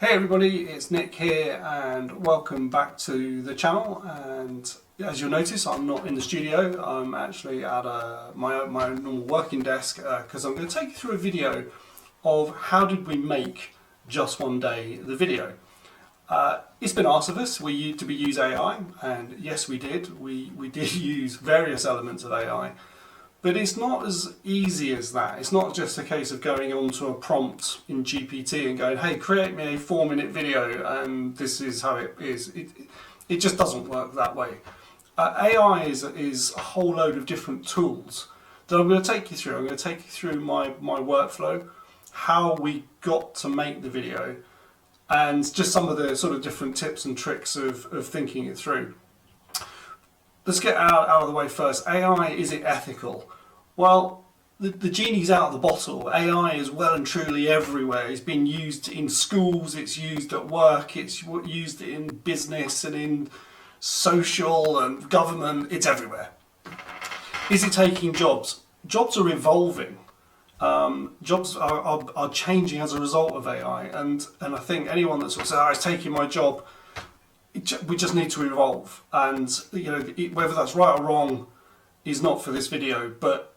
Hey everybody, it's Nick here and welcome back to the channel. And as you'll notice, I'm not in the studio. I'm actually at my normal working desk because I'm going to take you through a video of how did we make just one day the video. It's been asked of us, did we use AI? And yes, we did. We did use various elements of AI. But it's not as easy as that. It's not just a case of going onto a prompt in GPT and going, hey, create me a 4-minute video and this is how it is. It just doesn't work that way. AI is a whole load of different tools that I'm going to take you through. I'm going to take you through my workflow, how we got to make the video, and just some of the sort of different tips and tricks of thinking it through. Let's get out of the way first. AI, is it ethical? Well, the genie's out of the bottle. AI is well and truly everywhere. It's been used in schools, it's used at work, it's used in business and in social and government. It's everywhere. Is it taking jobs? Jobs are evolving. Jobs are changing as a result of AI. And I think anyone that sort of says, oh, it's taking my job, we just need to evolve, and whether that's right or wrong is not for this video, but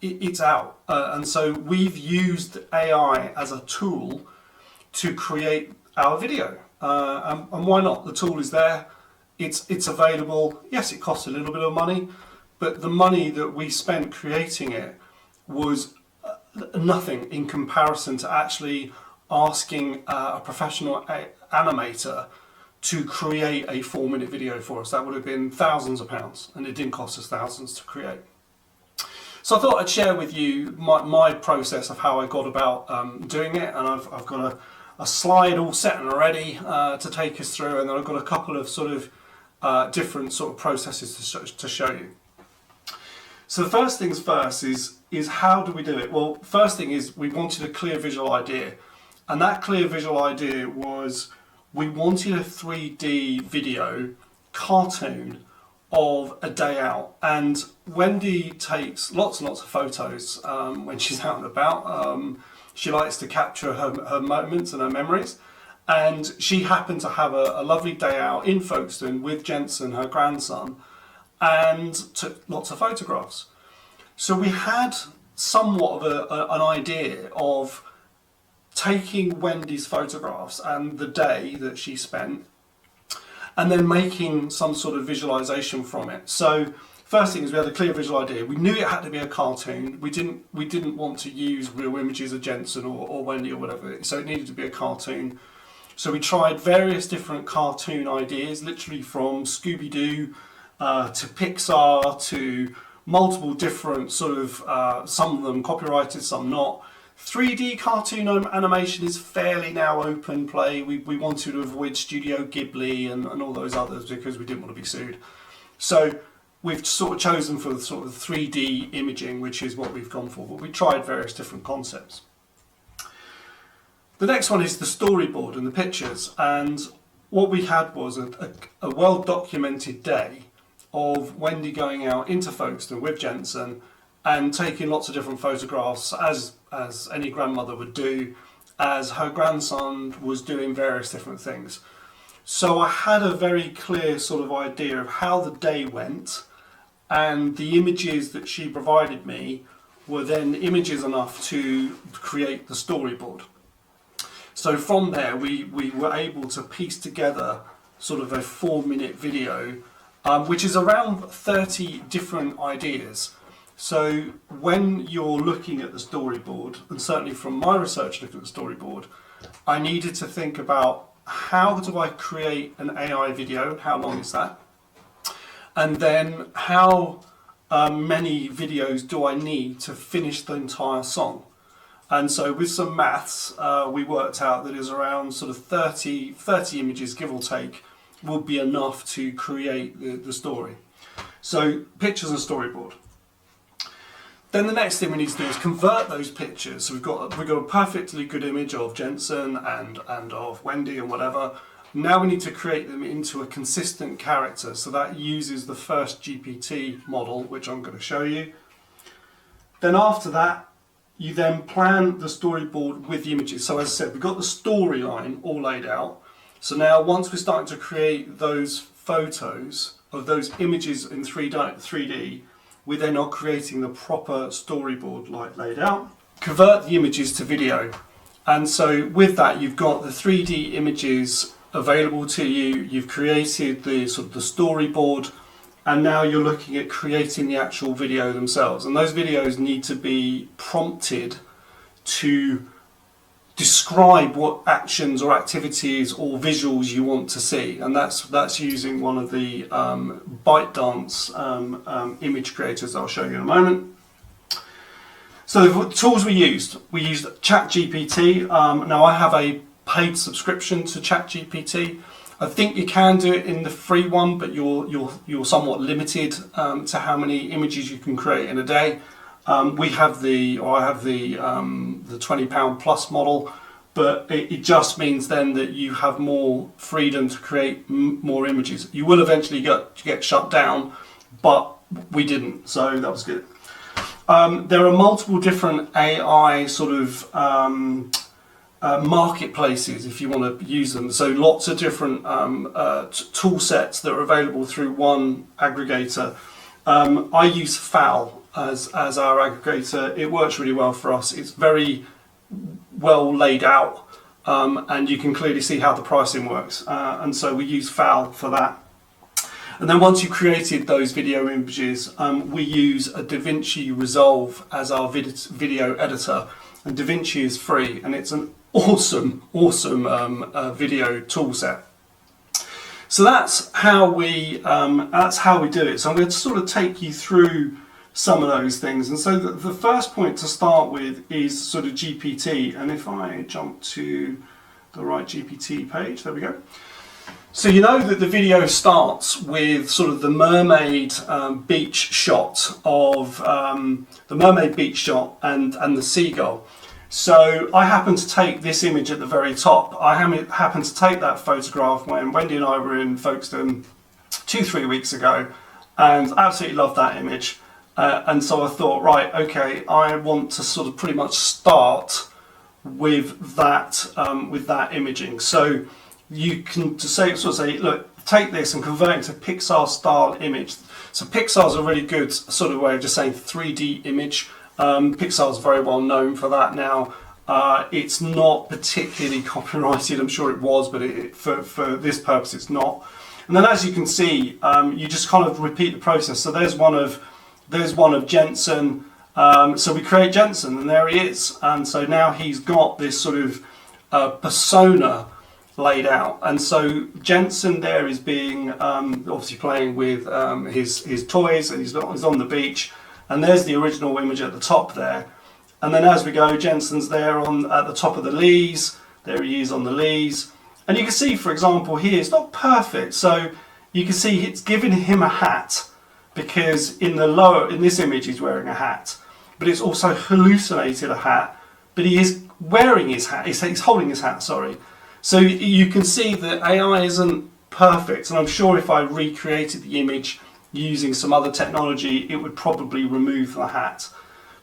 it's out, and so we've used AI as a tool to create our video, and why not? The tool is there, it's available. Yes, it costs a little bit of money, but the money that we spent creating it was nothing in comparison to actually asking a professional animator to create a 4-minute video for us. That would have been thousands of pounds, and it didn't cost us thousands to create. So I thought I'd share with you my process of how I got about doing it, and I've got a slide all set and ready to take us through, and then I've got a couple of sort of different sort of processes to show you. So the first things first is how do we do it? Well, first thing is we wanted a clear visual idea, and that clear visual idea was we wanted a 3D video cartoon of a day out. And Wendy takes lots and lots of photos when she's out and about. She likes to capture her moments and her memories. And she happened to have a lovely day out in Folkestone with Jensen, her grandson, and took lots of photographs. So we had somewhat of an idea of taking Wendy's photographs and the day that she spent, and then making some sort of visualization from it. So first thing is we had a clear visual idea. We knew it had to be a cartoon. We didn't want to use real images of Jensen or Wendy or whatever, so it needed to be a cartoon. So we tried various different cartoon ideas, literally from Scooby-Doo to Pixar to multiple different sort of, some of them copyrighted, some not. 3D cartoon animation is fairly now open play. We wanted to avoid Studio Ghibli and all those others because we didn't want to be sued. So we've sort of chosen for the sort of 3D imaging, which is what we've gone for, but we tried various different concepts. The next one is the storyboard and the pictures, and what we had was a well-documented day of Wendy going out into Folkestone with Jensen and taking lots of different photographs, as any grandmother would do, as her grandson was doing various different things. So I had a very clear sort of idea of how the day went, and the images that she provided me were then images enough to create the storyboard. So from there we were able to piece together sort of a 4-minute video, which is around 30 different ideas. So when you're looking at the storyboard, and certainly from my research looking at the storyboard, I needed to think about how do I create an AI video, how long is that? And then how many videos do I need to finish the entire song? And so with some maths, we worked out that is around sort of 30 images, give or take, would be enough to create the story. So pictures and storyboard. Then the next thing we need to do is convert those pictures. So we've got a perfectly good image of Jensen and of Wendy and whatever. Now we need to create them into a consistent character. So that uses the first GPT model, which I'm going to show you. Then after that, you then plan the storyboard with the images. So as I said, we've got the storyline all laid out. So now once we're starting to create those photos of those images in 3D, we then are creating the proper storyboard like laid out. Convert the images to video. And so with that, you've got the 3D images available to you. You've created the sort of the storyboard, and now you're looking at creating the actual video themselves. And those videos need to be prompted to describe what actions or activities or visuals you want to see, and that's using one of the ByteDance image creators I'll show you in a moment. So the tools we used ChatGPT. Now I have a paid subscription to ChatGPT. I think you can do it in the free one, but you're somewhat limited to how many images you can create in a day. I have the £20 plus model, but it just means then that you have more freedom to create more images. You will eventually get shut down, but we didn't, so that was good. There are multiple different AI sort of marketplaces if you want to use them. So lots of different tool sets that are available through one aggregator. I use FAL as our aggregator. It works really well for us. It's very well laid out, and you can clearly see how the pricing works. And so we use FAL for that. And then once you've created those video images, we use a DaVinci Resolve as our video editor. And DaVinci is free, and it's an awesome video tool set. So that's how we do it. So I'm going to sort of take you through some of those things. And so the first point to start with is sort of GPT. And if I jump to the right GPT page, there we go. So you know that the video starts with sort of the mermaid beach shot of the mermaid beach shot and the seagull. So I happened to take this image at the very top. I happened to take that photograph when Wendy and I were in Folkestone 2-3 weeks ago, and absolutely loved that image. And so I thought, right, okay, I want to sort of pretty much start with that imaging. So you can say, look, take this and convert it to Pixar-style image. So Pixar's a really good sort of way of just saying 3D image. Pixar's very well known for that now. It's not particularly copyrighted. I'm sure it was, but for this purpose it's not. And then as you can see, you just kind of repeat the process. So there's one of Jensen. So we create Jensen, and there he is. And so now he's got this sort of persona laid out. And so Jensen there is being obviously playing with his toys, and he's on the beach. And there's the original image at the top there. And then as we go, Jensen's there at the top of the leas. There he is on the leas. And you can see, for example, here, it's not perfect. So you can see it's given him a hat, because in this image he's wearing a hat. But it's also hallucinated a hat, but he is wearing his hat. He's holding his hat, sorry. So you can see that AI isn't perfect. And I'm sure if I recreated the image using some other technology, it would probably remove the hat.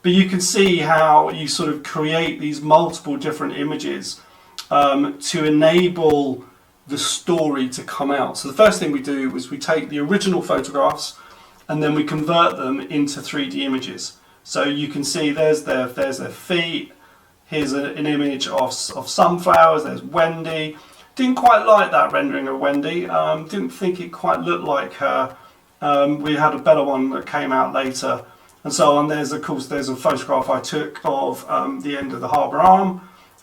But you can see how you sort of create these multiple different images to enable the story to come out. So the first thing we do is we take the original photographs and then we convert them into 3D images. So you can see there's their feet. Here's an image of sunflowers. There's Wendy. Didn't quite like that rendering of Wendy. Didn't think it quite looked like her. We had a better one that came out later, and so on. There's a photograph I took of the end of the harbour arm,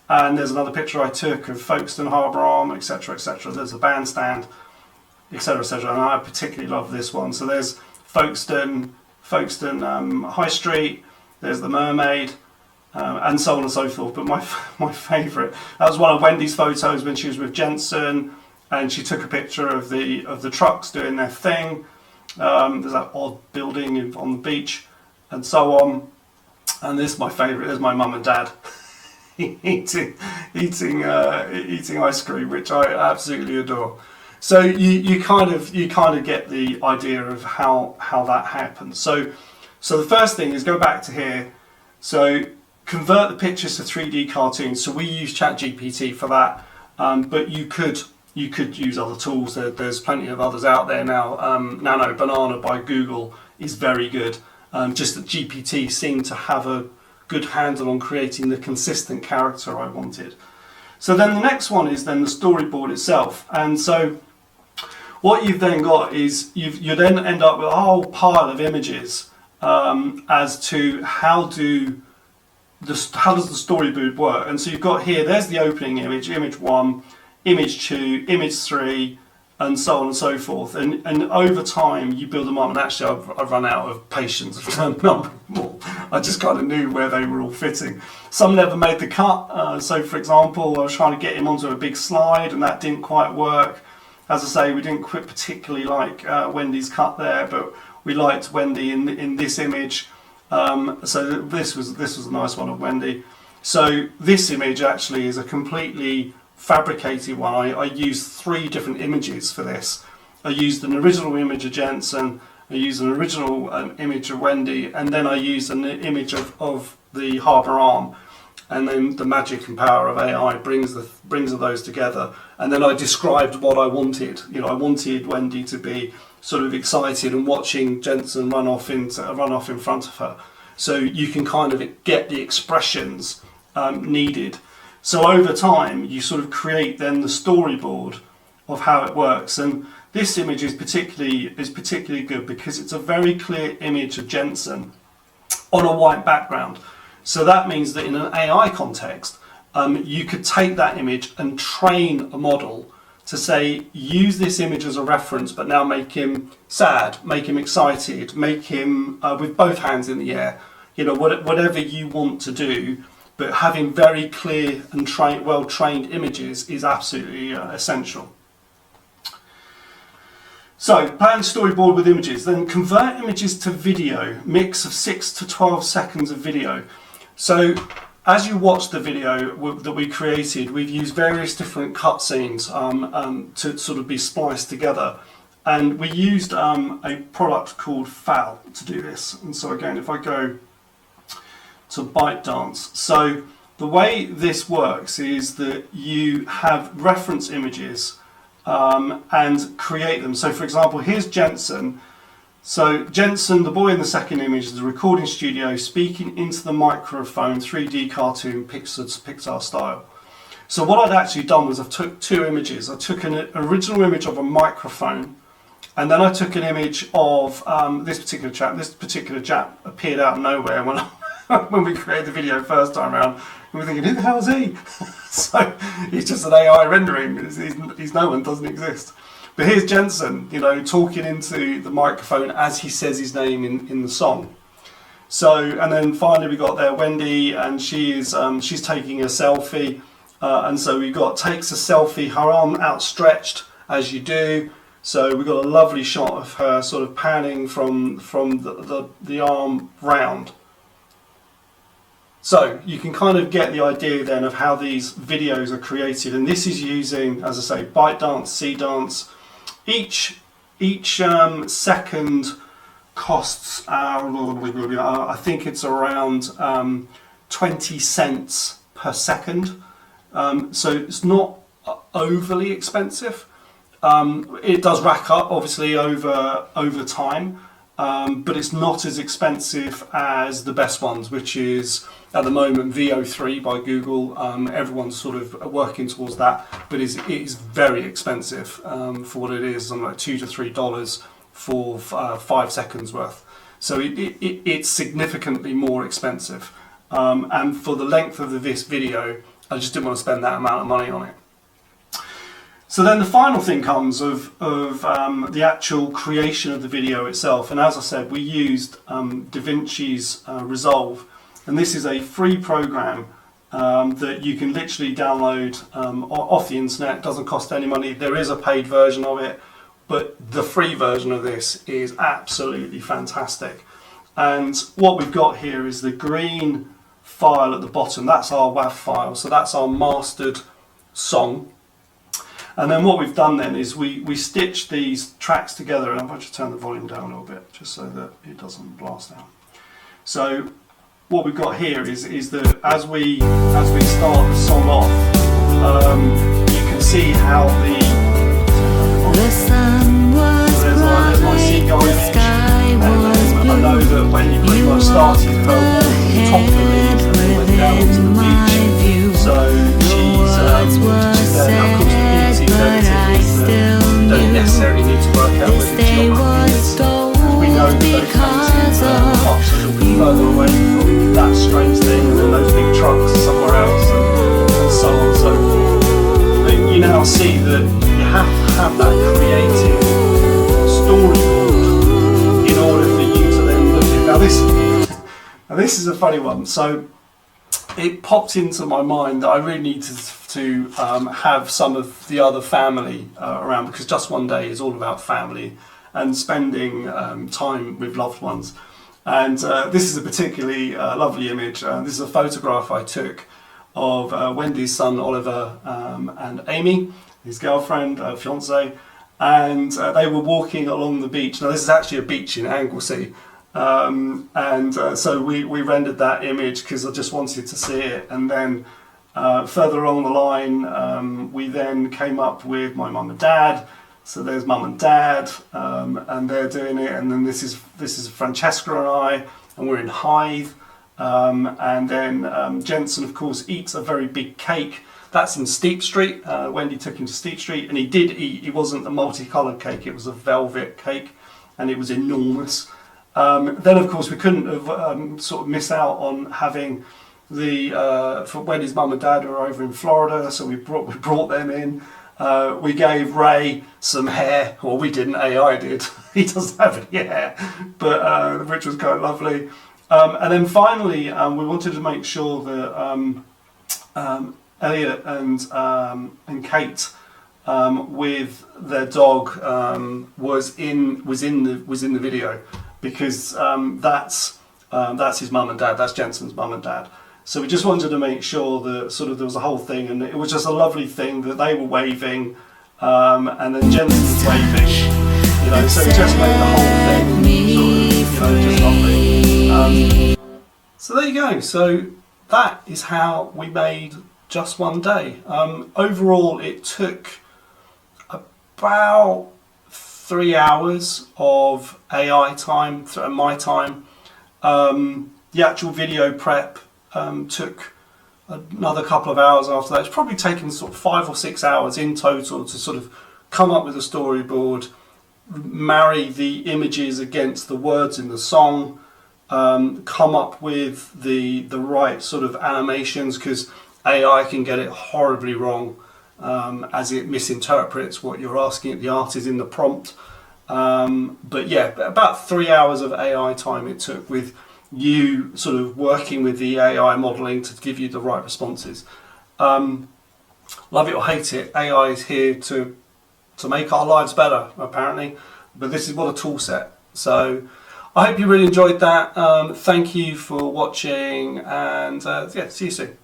and there's another picture I took of Folkestone harbour arm, etc., etc. There's a bandstand, etc., etc. And I particularly love this one. So there's Folkestone High Street. There's the mermaid, and so on and so forth. But my favourite, that was one of Wendy's photos when she was with Jensen, and she took a picture of the trucks doing their thing. There's that odd building on the beach, and so on. And this is my favourite. There's my mum and dad eating ice cream, which I absolutely adore. So you kind of get the idea of how that happens. So the first thing is go back to here. So convert the pictures to 3D cartoons. So we use ChatGPT for that, but you could use other tools. There's plenty of others out there now. Nano Banana by Google is very good. Just that GPT seemed to have a good handle on creating the consistent character I wanted. So then the next one is then the storyboard itself. And so what you've then got is you then end up with a whole pile of images as to how does the storyboard work. And so you've got here, there's the opening image, image 1, image 2, image 3, and so on and so forth. And over time you build them up, and actually I've run out of patience of numbering them all. I just kind of knew where they were all fitting. Some never made the cut. So for example, I was trying to get him onto a big slide and that didn't quite work. As I say, we didn't particularly like Wendy's cut there, but we liked Wendy in this image. So this was a nice one of Wendy. So this image actually is a completely fabricated one. I used 3 different images for this. I used an original image of Jensen, I used an original image of Wendy, and then I used an image of the harbour arm. And then the magic and power of AI brings those together. And then I described what I wanted. You know, I wanted Wendy to be sort of excited and watching Jensen run off in front of her. So you can kind of get the expressions needed. So over time, you sort of create then the storyboard of how it works. And this image is particularly good because it's a very clear image of Jensen on a white background. So that means that in an AI context, you could take that image and train a model to say, use this image as a reference, but now make him sad, make him excited, make him with both hands in the air, you know, whatever you want to do. But having very clear and well-trained images is absolutely essential. So, plan storyboard with images, then convert images to video, mix of 6 to 12 seconds of video. So, as you watch the video that we created, we've used various different cutscenes to sort of be spliced together. And we used a product called FAL to do this. And so again, if I go to ByteDance. So the way this works is that you have reference images and create them. So for example, here's Jensen. So Jensen, the boy in the second image, is the recording studio speaking into the microphone, 3D cartoon, Pixar style. So what I'd actually done was I took 2 images. I took an original image of a microphone, and then I took an image of this particular chap. This particular chap appeared out of nowhere when we created the video first time around. And we're thinking, who the hell is he? So he's just an AI rendering. He's no one, doesn't exist. But here's Jensen, you know, talking into the microphone as he says his name in the song. So, and then finally we got there Wendy, and she's taking a selfie, and so we got takes a selfie, her arm outstretched as you do. So we got a lovely shot of her sort of panning from the arm round. So you can kind of get the idea then of how these videos are created, and this is using, as I say, ByteDance, CDance. Each second costs, I think it's around 20 cents per second. So it's not overly expensive. It does rack up, obviously, over time, but it's not as expensive as the best ones, which is at the moment VO3 by Google. Everyone's sort of working towards that, but it is very expensive for what it is. Something like $2 to $3 for 5 seconds worth. So it's significantly more expensive. And for the length of this video, I just didn't want to spend that amount of money on it. So then the final thing comes of the actual creation of the video itself. And as I said, we used DaVinci's Resolve. And this is a free program that you can literally download off the internet. It doesn't cost any money. There is a paid version of it, but the free version of this is absolutely fantastic. And what we've got here is the green file at the bottom. That's our WAV file. So that's our mastered song. And then what we've done then is we stitched these tracks together, and I'm going to turn the volume down a little bit just so that it doesn't blast out. So what we've got here is that as we start the song off, you can see how the sun was there's my seagull image, and I know that when you pretty much started her walking top of the leaves and then went down to the beach, so she's there. Now, of course, the beauty of editing is that you don't necessarily need to work out where the geography is. We know that those paintings parts a little bit further away from that strange thing, and then those big trucks somewhere else, and so on and so forth. But you now see that you have to have that creative storyboard in order for you to then look at. Now this is a funny one. So it popped into my mind that I really needed to have some of the other family around, because Just One Day is all about family and spending time with loved ones. And this is a particularly lovely image. This is a photograph I took of Wendy's son Oliver and Amy, his girlfriend, fiance, and they were walking along the beach. Now this is actually a beach in Anglesey, so we rendered that image because I just wanted to see it. And then further along the line, we then came up with my mum and dad. So there's mum and dad, and they're doing it. And then this is Francesca and I, and we're in Hythe. And then Jensen, of course, eats a very big cake. That's in Steep Street. Wendy took him to Steep Street, and he did eat. It wasn't a multicoloured cake; it was a velvet cake, and it was enormous. Then, of course, we couldn't have sort of missed out on having for Wendy's mum and dad who are over in Florida, so we brought them in. We gave Ray some hair, or we didn't, AI did. He doesn't have any hair, but which was quite lovely. And then finally, we wanted to make sure that Elliot and Kate with their dog was in the video, because that's his mum and dad. That's Jensen's mum and dad. So we just wanted to make sure that sort of there was a whole thing, and it was just a lovely thing that they were waving, and then Jensen was waving, so it just made the whole thing sort of, just lovely. So there you go. So that is how we made Just One Day. Overall, it took about 3 hours of AI time, my time. The actual video prep took another couple of hours after that. It's probably taken sort of 5 or 6 hours in total to sort of come up with a storyboard, marry the images against the words in the song, come up with the right sort of animations, because AI can get it horribly wrong as it misinterprets what you're asking the artist in the prompt. But yeah, about 3 hours of AI time it took, with you sort of working with the AI modelling to give you the right responses. Love it or hate it, AI is here to make our lives better, apparently, but this is what a tool set. So I hope you really enjoyed that. Thank you for watching, and yeah, see you soon.